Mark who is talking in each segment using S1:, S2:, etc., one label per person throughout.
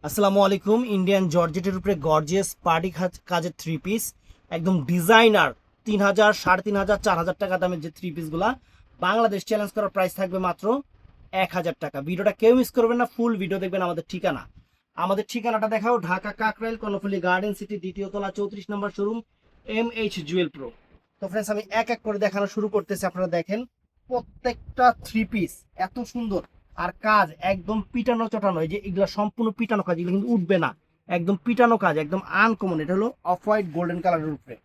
S1: আসসালামু আলাইকুম। ইন্ডিয়ান জর্জেটের উপরে গর্জিয়াস পার্টি কাজের থ্রি পিস, একদম ডিজাইনার 3,000, 3,500, 4,000 টাকা দামের যে থ্রি পিসগুলা বাংলাদেশ চ্যালেঞ্জ করার প্রাইস থাকবে মাত্র 1,000 টাকা। ভিডিওটা কেউ মিস করবেন না, ফুল ভিডিও দেখবেন। আমাদের ঠিকানাটা দেখাও, ঢাকা কাকরাইল কর্ণফুলী গার্ডেন সিটি, দ্বিতীয় তলা, 34 নম্বর শোরুম, MH জুয়েল প্রো। তো ফ্রেন্ডস, আমি এক এক করে দেখানো শুরু করতেছি। আপনারা দেখেন প্রত্যেকটা থ্রি পিস এত সুন্দর, আর কাজ একদম পিটানো চটানো। এই যে এগুলো সম্পূর্ণ পিটানো কাজ, এগুলো কিন্তু উঠবে না, একদম পিটানো কাজ, একদম আনকমন। এটা হলো অফ হোয়াইট গোল্ডেন কালারের উপরে,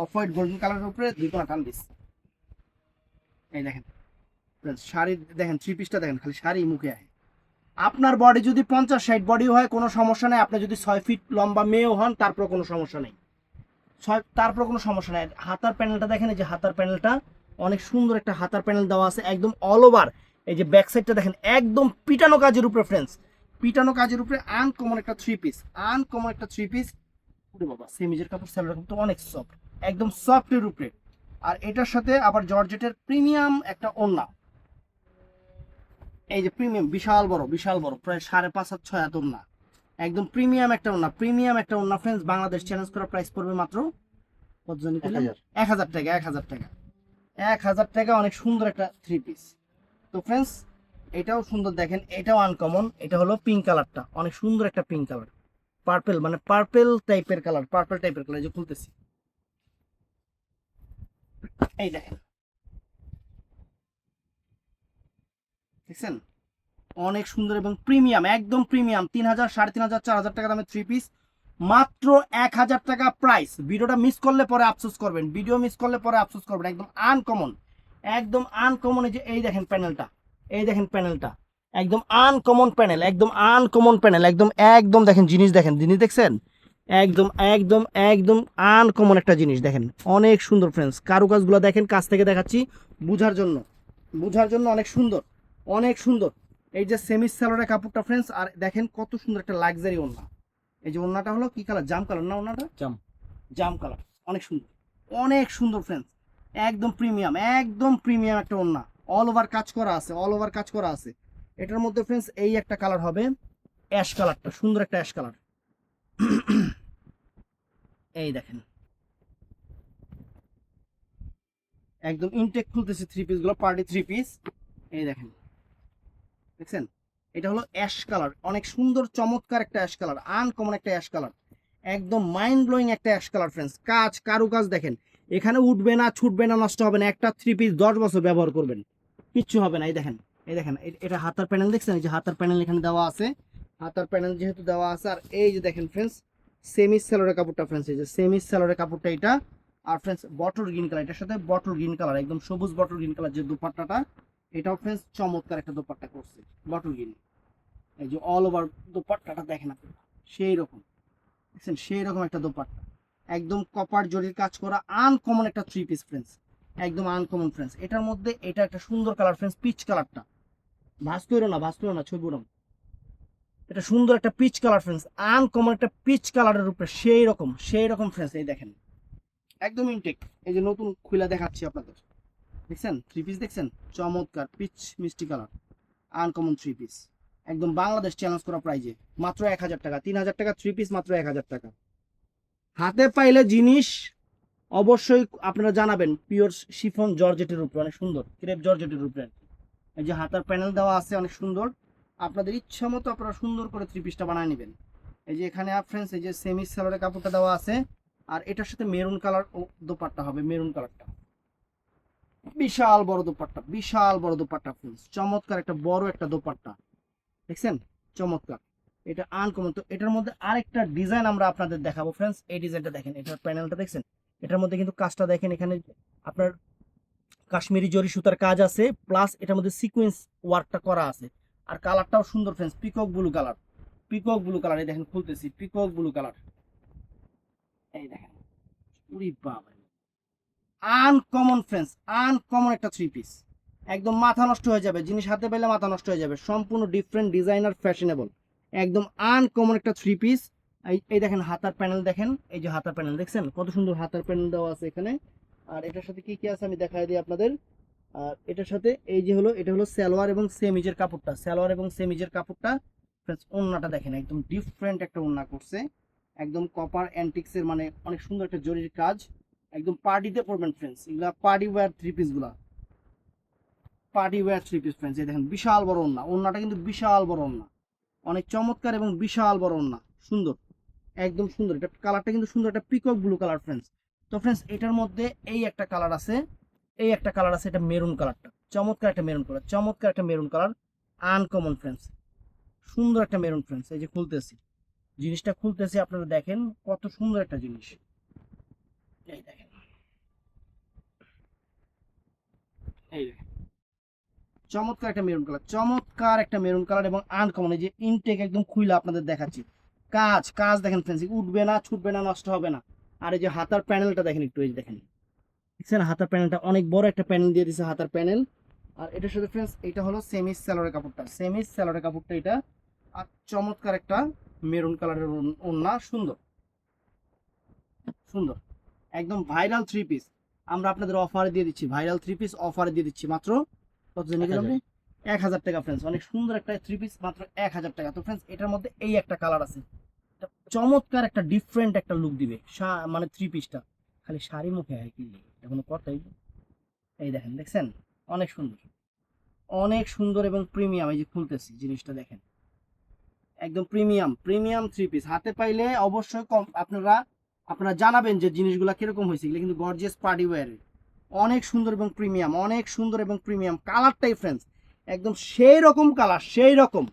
S1: অফ হোয়াইট গোল্ডেন কালারের উপরে দুই কোনা টান দিস। এই দেখেন শাড়ি, দেখেন থ্রি পিসটা দেখেন, খালি শাড়ি মুখে আয়। আপনার বডি যদি 50-60 বডি হয় কোনো সমস্যা নেই, আপনি যদি 6 ফিট লম্বা মেয়েও হন তারপর কোনো সমস্যা নেই, তারপর কোনো সমস্যা নেই। হাতার প্যানেলটা দেখেন, এই যে হাতার প্যানেলটা অনেক সুন্দর একটা হাতার প্যানেল দেওয়া আছে, একদম অল ওভার। এই যে ব্যাক সাইডটা দেখেন, একদম পিটানো কাজের উপরে ফ্রেন্ডস, পিটানো কাজের উপরে আনকমন একটা থ্রি পিস, আনকমন একটা থ্রি পিস। ওরে বাবা, সেমিজের কাপড়, স্যালোর কাপড় তো অনেক সফট, একদম সফটের উপরে। আর এটার সাথে আবার জর্জেটের প্রিমিয়াম একটা ওড়না, এই যে প্রিমিয়াম, বিশাল বড় বিশাল বড়, প্রায় 5.5-6 হাত ওড়না, একদম প্রিমিয়াম একটা ওড়না, প্রিমিয়াম একটা ওড়না ফ্রেন্ডস। বাংলাদেশ চ্যালেঞ্জ করা প্রাইস পড়বে মাত্র কত জানি, 1,000 টাকা, 1,000 টাকা, 1,000 টাকা। অনেক সুন্দর একটা থ্রি পিস। তো ফ্রেন্ডস, এটাও সুন্দর, দেখেন এটাও আনকমন। এটা হলো পিঙ্ক কালারটা, অনেক সুন্দর একটা পিঙ্ক কালার, পার্পেল, মানে পার্পেল টাইপের কালার, পার্পেল টাইপের কালার। যে খুলতেছি, এই দেখেন, দেখছেন অনেক সুন্দর এবং প্রিমিয়াম, একদম প্রিমিয়াম। 3,000, 3,500, 4,000 টাকা দামের থ্রি পিস, মাত্র 1,000 টাকা প্রাইস। ভিডিওটা মিস করলে পরে আফসোস করবেন, ভিডিও মিস করলে পরে আফসোস করবেন। একদম আনকমন, একদম আনকমন। এই যে এই দেখেন প্যানেলটা, এই দেখেন প্যানেলটা, একদম আনকমন প্যানেল, একদম আনকমন প্যানেল, একদম একদম দেখেন জিনিস, দেখেন জিনিস দেখছেন, একদম একদম একদম আনকমন একটা জিনিস। দেখেন অনেক সুন্দর ফ্রেন্ডস, কারুকাজগুলো দেখেন, কাছ থেকে দেখাচ্ছি বুঝার জন্য, বুঝার জন্য অনেক সুন্দর, অনেক সুন্দর। এই যে সেমি সালোয়ারের কাপড়টা ফ্রেন্ডস, আর দেখেন কত সুন্দর একটা লাক্সারি ওড়না। এই যে ওড়নাটা হলো কি কালার, জাম কালার না ওড়নাটা, জাম, জাম কালার, অনেক সুন্দর, অনেক সুন্দর ফ্রেন্ডস, একদম প্রিমিয়াম, একদম প্রিমিয়াম একটা ওড়না। অল ওভার কাজ করা আছে, অল ওভার কাজ করা আছে। এটার মধ্যে ফ্রেন্ডস এই একটা কালার হবে, অ্যাশ কালারটা, সুন্দর একটা অ্যাশ কালার। এই দেখেন একদম ইনটেক খুলতেছে থ্রি পিস গুলো, পার্টি থ্রি পিস। এই দেখেন, দেখছেন এটা হলো অ্যাশ কালার, অনেক সুন্দর চমৎকার একটা অ্যাশ কালার, আনকমন একটা অ্যাশ কালার, একদম মাইন্ড ব্লোয়িং একটা অ্যাশ কালার ফ্রেন্ডস। কাজ, কারুকাজ দেখেন, এখানে উঠবে না, ছুটবে না, নষ্ট হবে না। একটা থ্রি পিস 10 বছর ব্যবহার করবেন, কিচ্ছু হবে না। এই দেখেন, এই দেখেন এটা হাতার প্যানেল, দেখছেন এই যে হাতার প্যানেল এখানে দেওয়া আছে, হাতার প্যানেল যেহেতু দেওয়া আছে। আর এই যে দেখেন ফ্রেন্ডস, সেমি সালোয়ারের কাপড়টা ফ্রেন্ডস, এই যে সেমি সালোয়ারের কাপড়টা এটা। আর ফ্রেন্ডস বটল গ্রিন কালার, এটার সাথে বটল গ্রিন কালার, একদম সবুজ বটল গ্রিন কালার যে দুপাট্টাটা, এটাও ফ্রেন্ডস চমৎকার একটা দোপাট্টা করছে, বটল গ্রিন। এই যে অল ওভার দোপাট্টাটা দেখেন আপনি, সেই রকম, দেখছেন সেই রকম একটা দোপাট্টা, একদম কপার জরির কাজ করা, আনকমন একটা থ্রি পিস ফ্রেন্ডস, একদম আনকমন ফ্রেন্ডস। এটার মধ্যে এটা একটা সুন্দর কালার ফ্রেন্ডস, পিচ কালারটা, ভাস করো না, ভাস করো না, ছবি উড়াম। এটা সুন্দর একটা পিচ কালার ফ্রেন্ডস, আনকমন একটা পিচ কালারের উপরে, সেই রকম, সেই রকম ফ্রেন্ডস। এই দেখেন একদম ইনটেক, এই যে নতুন খুলে দেখাচ্ছি আপনাদের, দেখছেন থ্রি পিস, দেখছেন চমৎকার পিচ মিষ্টি কালার, আনকমন থ্রি পিস, একদম বাংলাদেশ চ্যালেঞ্জ করা প্রাইজে, মাত্র 1,000 টাকা। 3,000 টাকা থ্রি পিস, মাত্র 1,000 টাকা। হাতে পাইলে জিনিস অবশ্যই আপনারা জানাবেন, পিওর শিফন জর্জেটের উপরে, অনেক সুন্দর ক্রেপ জর্জেটের উপরে। এই যে হাতার প্যানেল দেওয়া আছে অনেক সুন্দর, আপনাদের ইচ্ছা মতো আপনারা সুন্দর করে থ্রি পিসটা বানিয়ে নেবেন। এই যে এখানে ফ্রেন্ডস, এই যে সেমি সালোয়ারের কাপড়টা দেওয়া আছে, আর এটার সাথে মেরুন কালার দোপাট্টা হবে, মেরুন কালারটা, বিশাল বড় দোপাট্টা, বিশাল বড় দোপাট্টা ফ্রেন্ডস, চমৎকার একটা বড় একটা দোপাট্টা, দেখছেন চমৎকার। এটা আনকমন। তো এটার মধ্যে আরেকটা ডিজাইন আমরা আপনাদের দেখাবো ফ্রেন্ডস। এই ডিজাইনটা দেখেন, এটার প্যানেলটা দেখছেন, এটার মধ্যে কিন্তু কাজটা দেখেন, এখানে আপনার কাশ্মীরি জরি সুতার কাজ আছে, প্লাস এটার মধ্যে সিকোয়েন্স ওয়ার্কটা করা আছে। আর কালারটাও সুন্দর friends, peacock blue colour, peacock blue colour. এই দেখেন খুলতেছি, পিকক ব্লু কালার, এই দেখেন, উরি বাবা, আনকমন ফ্রেন্ডস, আনকমন একটা থ্রি পিস, একদম মাথা নষ্ট হয়ে যাবে, জিনিস হাতে পেলে মাথা নষ্ট হয়ে যাবে, সম্পূর্ণ ডিফারেন্ট ডিজাইনার, ফ্যাশনেবল, একদম আনকমন একটা থ্রি পিস। এই দেখেন হাতার প্যানেল, দেখেন এই যে হাতার প্যানেল, দেখছেন কত সুন্দর হাতার প্যানেল দেওয়া আছে এখানে। আর এটার সাথে কি কি আছে আমি দেখাই দিই আপনাদের। আর এটার সাথে এই যে হলো, এটা হলো সালোয়ার এবং সেমিজের কাপড়টা, সালোয়ার এবং সেমিজের কাপড়টা, ফ্রেন্ডস ওড়নাটা দেখেন একদম ডিফারেন্ট একটা ওড়না করছে, একদম কপার অ্যান্টিক্সের মানে অনেক সুন্দর একটা জরির কাজ, একদম পার্টিতে পরবেন ফ্রেন্ডস, এগুলা পার্টি ওয়্যার থ্রি পিস গুলা, party wear three piece friends. এই দেখেন বিশাল বড় ওড়না, ওড়নাটা কিন্তু বিশাল বড় ওড়না, অনেক চমৎকার এবং বিশাল বড় ওড়না, সুন্দর, একদম সুন্দর। এটা কালারটা কিন্তু সুন্দর, একটা পিকক ব্লু কালার ফ্রেন্ডস। তো ফ্রেন্ডস এটার মধ্যে এই একটা কালার আছে, এই একটা কালার আছে, এটা মেরুন কালারটা, চমৎকার একটা মেরুন কালার, চমৎকার একটা মেরুন কালার, আনকমন ফ্রেন্ডস, সুন্দর একটা মেরুন ফ্রেন্ডস। এই যে খুলতেছি, জিনিসটা খুলতেছি, আপনারা দেখেন কত সুন্দর একটা জিনিস, এই দেখেন, এই দেখেন চমৎকার একটা মেরুন কালার, চমৎকার একটা মেরুন কালার এবং আনকমন। এই যে ইনটেক একদম খুলে আপনাদের দেখাচ্ছি, কাজ কাজ দেখেন ফ্রেন্ডস, উঠবে না, ছুটবে না, নষ্ট হবে না। আর এই যে হাতার প্যানেলটা দেখেন একটু, এই যে দেখেন, দেখছেন হাতার প্যানেলটা অনেক বড় একটা প্যানেল দিয়ে দিছে, হাতার প্যানেল। আর এটার সাথে ফ্রেন্ডস এটা হলো সেমিস স্যালোরের কাপড়টা, সেমিস স্যালোরের কাপড়টা এটা। আর চমৎকার একটা মেরুন কালারের ওড়না, সুন্দর সুন্দর, একদম ভাইরাল থ্রি পিস। আমরা আপনাদের অফারে দিয়ে দিচ্ছি, ভাইরাল থ্রি পিস অফারে দিয়ে দিচ্ছি মাত্র কত জানি গেলাম, 1000 টাকা ফ্রেন্ডস। অনেক সুন্দর একটা থ্রি পিস, মাত্র 1000 টাকা। তো ফ্রেন্ডস এটার মধ্যে এই একটা কালার আছে, এটা চমৎকার একটা ডিফারেন্ট একটা লুক দিবে, মানে থ্রি পিসটা খালি শাড়ি মুখে হয় কি, এটা কোনো কথাই। এই দেখেন, দেখছেন অনেক সুন্দর, অনেক সুন্দর এবং প্রিমিয়াম। এই যে খুলতেছি, জিনিসটা দেখেন একদম প্রিমিয়াম, প্রিমিয়াম থ্রি পিস। হাতে পাইলে অবশ্যই কম আপনারা আপনারা জানাবেন যে জিনিসগুলো কিরকম হয়েছে, এগুলো কিন্তু গর্জিয়াস পার্টি ওয়্যারের, অনেক সুন্দর এবং প্রিমিয়াম, অনেক সুন্দর এবং প্রিমিয়াম। কালারটাই ফ্রেন্ডস একদম সেই রকম কালার, সেই রকম,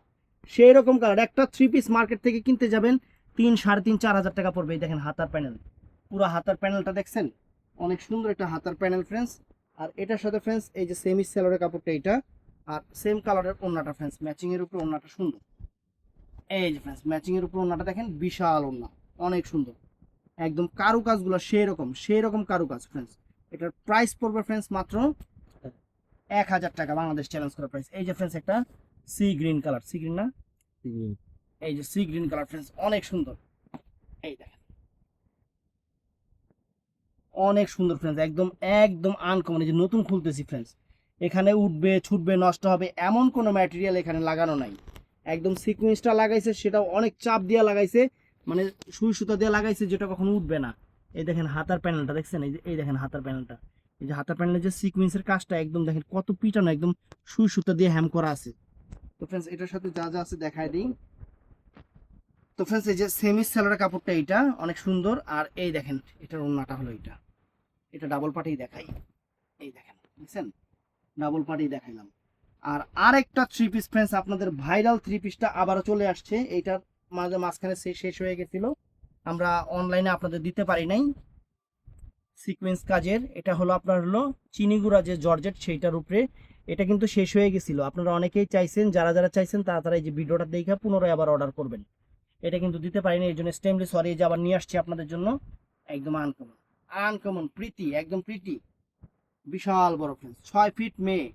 S1: সেই রকম কালার। একটা থ্রি পিস মার্কেট থেকে কিনতে যাবেন 3, 3.5, 4 হাজার টাকা পড়বে। এই দেখেন হাতার প্যানেল, পুরো হাতার প্যানেলটা দেখছেন, অনেক সুন্দর একটা হাতার প্যানেল ফ্রেন্ডস। আর এটার সাথে ফ্রেন্ডস এই যে সেমি সেলোরের কাপড়টা এটা, আর সেম কালারের ওড়নাটা ফ্রেন্ডস, ম্যাচিং এর উপর ওড়নাটা সুন্দর। এই যে ফ্রেন্ডস ম্যাচিং এর উপর ওড়নাটা দেখেন, বিশাল ওড়না, অনেক সুন্দর, একদম কারুকাজগুলো সেই রকম, সেই রকম কারুকাজ ফ্রেন্ডস। এটার প্রাইস পড়বে ফ্রেন্ডস মাত্র 1000 টাকা, বাংলাদেশ চ্যালেঞ্জ করা প্রাইস। এই যে ফ্রেন্ডস একটা sea green colour, sea green না, এই যে সি গ্রিন কালার ফ্রেন্ডস, অনেক সুন্দর, এই দেখেন অনেক সুন্দর ফ্রেন্ডস, একদম একদম আনকমন। এই যে নতুন খুলতেছি ফ্রেন্ডস, এখানে উঠবে, ছুটবে, নষ্ট হবে এমন কোনো ম্যাটেরিয়াল এখানে লাগানো নাই। একদম সিকুয়েন্সটা লাগাইছে, সেটাও অনেক চাপ দিয়ে লাগাইছে, মানে সুই সুতা দিয়ে লাগাইছে, যেটা কখনো উঠবে না। এই দেখেন হাতার প্যানেলটা দেখছেন, এই যে এই দেখেন হাতার প্যানেলটা, এই যে হাতার প্যানেলের যে সিকুয়েন্সের কাজটা একদম দেখেন কত পিটানো, একদম সুই সুতা দিয়ে হ্যাম করা আছে। তো ফ্রেন্ডস এটার সাথে যা যা আছে দেখায় দিই। তো ফ্রেন্ডস এই যে সেমি সেলোরের কাপড়টা এইটা অনেক সুন্দর। আর এই দেখেন এটার ওড়নাটা হলো এটা, এটা ডাবল পার্টি দেখাই, এই দেখেন বুঝছেন, ডাবল পার্টি দেখাইলাম। আর আরেকটা থ্রি পিস ফ্রেন্ডস, আপনাদের ভাইরাল থ্রি পিসটা আবারও চলে আসছে, এইটার মাঝখানে শেষ হয়ে গেছিল, আমরা অনলাইনে আপনাদের দিতে পারি নাই। সিকোয়েন্স কাজের এটা হলো আপনার হলো চিনিগুড়া যে জর্জেট সেইটার উপরে, এটা কিন্তু শেষ হয়ে গেছিল। আপনারা অনেকেই চাইছেন, যারা যারা চাইছেন তারা এই যে ভিডিওটা দেখে পুনরায় আবার অর্ডার করবেন। এটা কিন্তু দিতে পারিনি, এই জন্য স্টেমলি সরি, যে আবার নিয়ে আসছি আপনাদের জন্য, একদম আনকমন, আনকমন প্রীতি, একদম প্রীতি, বিশাল বড় ফ্রেন্ডস, 6 ফিট মেয়ে,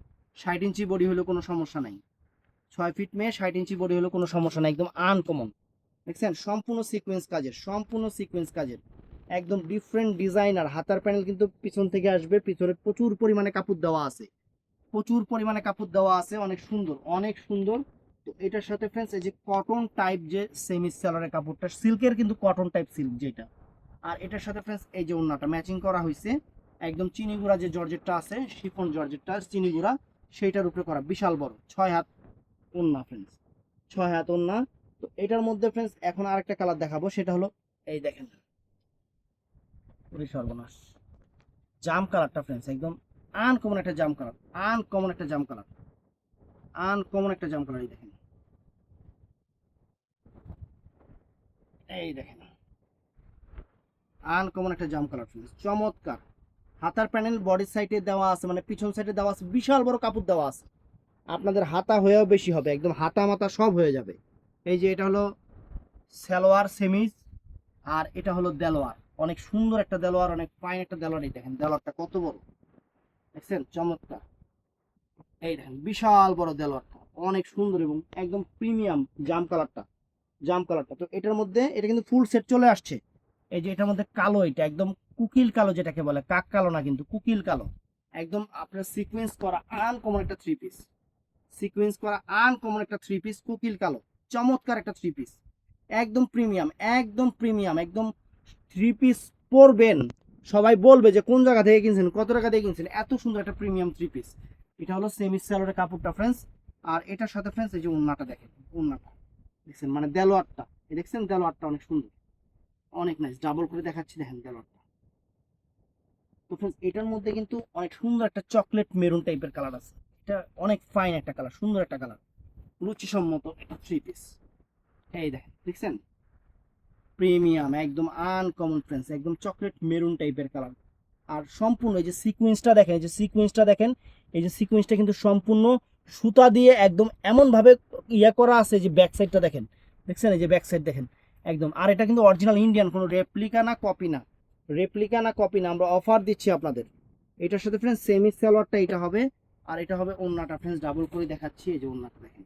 S1: 60 ইঞ্চি বডি হলেও কোনো সমস্যা নাই, 6 ফিট মেয়ে 60 ইঞ্চি বডি হলেও কোনো সমস্যা নাই, একদম আনকমন। দেখছেন সম্পূর্ণ সিকোয়েন্স কাজের, সম্পূর্ণ সিকোয়েন্স কাজের, একদম ডিফারেন্ট ডিজাইনার। হাতার প্যানেল কিন্তু পিছন থেকে আসবে, পিছনে প্রচুর পরিমাণে কাপড় দেওয়া আছে, প্রচুর পরিমাণে কাপড় দেওয়া আছে, অনেক সুন্দর, অনেক সুন্দর। তো এটার সাথে ফ্রেন্ডস এই যে কটন টাইপ যে সেমি সেলারের কাপড়টা, সিল্কের কিন্তু কটন টাইপ সিল্ক যেটা। আর এটার সাথে ফ্রেন্ডস এই যে ওড়নাটা ম্যাচিং করা হয়েছে, একদম চিনিগুড়া যে জর্জেটটা আছে, শিফন জর্জেটটা চিনিগুড়া, সেইটার উপরে করা, বিশাল বড় 6 হাত ওড়না ফ্রেন্ডস, 6 হাত ওড়না। তো এটার মধ্যে ফ্রেন্ডস এখন আরেকটা কালার দেখাবো, সেটা হলো এই দেখেন, সর্বনাশ, জাম কালারটা ফ্রেন্ডস, একদম আনকমন একটা জাম কালার, আনকমন একটা জাম কালার, আনকমন একটা জাম কালার। এই দেখেন, এই দেখেন আনকমন একটা জাম কালার ফ্রেন্ডস, চমৎকার। হাতার প্যানেল বডির সাইডে দেওয়া আছে, মানে পিছন সাইডে দেওয়া আছে, বিশাল বড় কাপড় দেওয়া আছে, আপনাদের হাতা হয়েও বেশি হবে, একদম হাতা মাতা সব হয়ে যাবে। এই যে এটা হলো সালোয়ার সেমিজ, আর এটা হলো দেলোয়ার, অনেক সুন্দর একটা দেলোয়ার, অনেক ফাইন একটা দেলোয়ার। এই দেখেন দেলোয়ারটা কত বড়, দেখছেন চমৎকার, এই দেখেন বিশাল বড় দেলোয়ারটা, অনেক সুন্দর এবং একদম প্রিমিয়াম জাম কালারটা, জাম কালারটা। তো এটার মধ্যে এটা কিন্তু ফুল সেট চলে আসছে। এই যে এটার মধ্যে কালো, এটা একদম কুকিল কালো, যেটাকে বলে কাক কালো না কিন্তু কুকিল কালো, একদম আপনার সিকোয়েন্স করা আনকমন একটা থ্রি পিস, সিকোয়েন্স করা আনকমন একটা থ্রি পিস কুকিল কালো, চমৎকার একটা থ্রি পিস, একদম প্রিমিয়াম, একদম প্রিমিয়াম, একদম থ্রি পিস পরবেন সবাই বলবে যে কোন জায়গা থেকে কিনছেন, কত টাকা দিয়ে কিনছেন, এত সুন্দর একটা প্রিমিয়াম থ্রি পিস। এটা হলো সেমি স্যালোরের কাপড়টা ফ্রেন্ডস। আর এটার সাথে ফ্রেন্ডস এই যে ওড়নাটা দেখেন, ওড়নাটা দেখছেন মানে দেলোয়ারটা, দেখছেন দেলোয়ারটা অনেক সুন্দর, অনেক নাইস, ডাবল করে দেখাচ্ছি দেখেন দেলোয়ারটা। তো ফ্রেন্ডস এটার মধ্যে কিন্তু অনেক সুন্দর একটা চকলেট মেরুন টাইপের কালার আছে, এটা অনেক ফাইন একটা কালার, সুন্দর একটা কালার, রুচিসম্মত একটা থ্রি পিস। এই দেখেন দেখছেন, প্রিমিয়াম একদম আনকমন ফ্রেন্ডস, একদম চকলেট মেরুন টাইপের কালার। আর সম্পূর্ণ এই যে সিকোয়েন্সটা দেখেন, এই যে সিকোয়েন্সটা দেখেন, এই যে সিকোয়েন্সটা কিন্তু সম্পূর্ণ সুতা দিয়ে একদম এমন ভাবে ইয়া করা আছে যে ব্যাক সাইডটা দেখেন, দেখছেন এই যে ব্যাক সাইড দেখেন একদম। আর এটা কিন্তু অরিজিনাল ইন্ডিয়ান, কোনো রেপ্লিকা না কপি না, রেপ্লিকা না কপি না, আমরা অফার দিচ্ছি আপনাদের। এটার সাথে ফ্রেন্ডস সেমি সালোয়ারটা এটা হবে, আর এটা হবে ওন্নাটা ফ্রেন্ডস, ডাবল করে দেখাচ্ছি, এই যে ওন্নাটা দেখেন।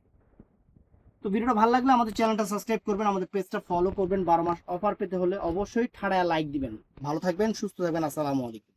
S1: তো ভিডিওটা ভালো লাগলে আমাদের চ্যানেলটা সাবস্ক্রাইব করবেন, আমাদের পেজটা ফলো করবেন, 12 মাস অফার পেতে হলে অবশ্যই ঠাড়ায় লাইক দিবেন। ভালো থাকবেন, সুস্থ থাকবেন, আসসালামু আলাইকুম।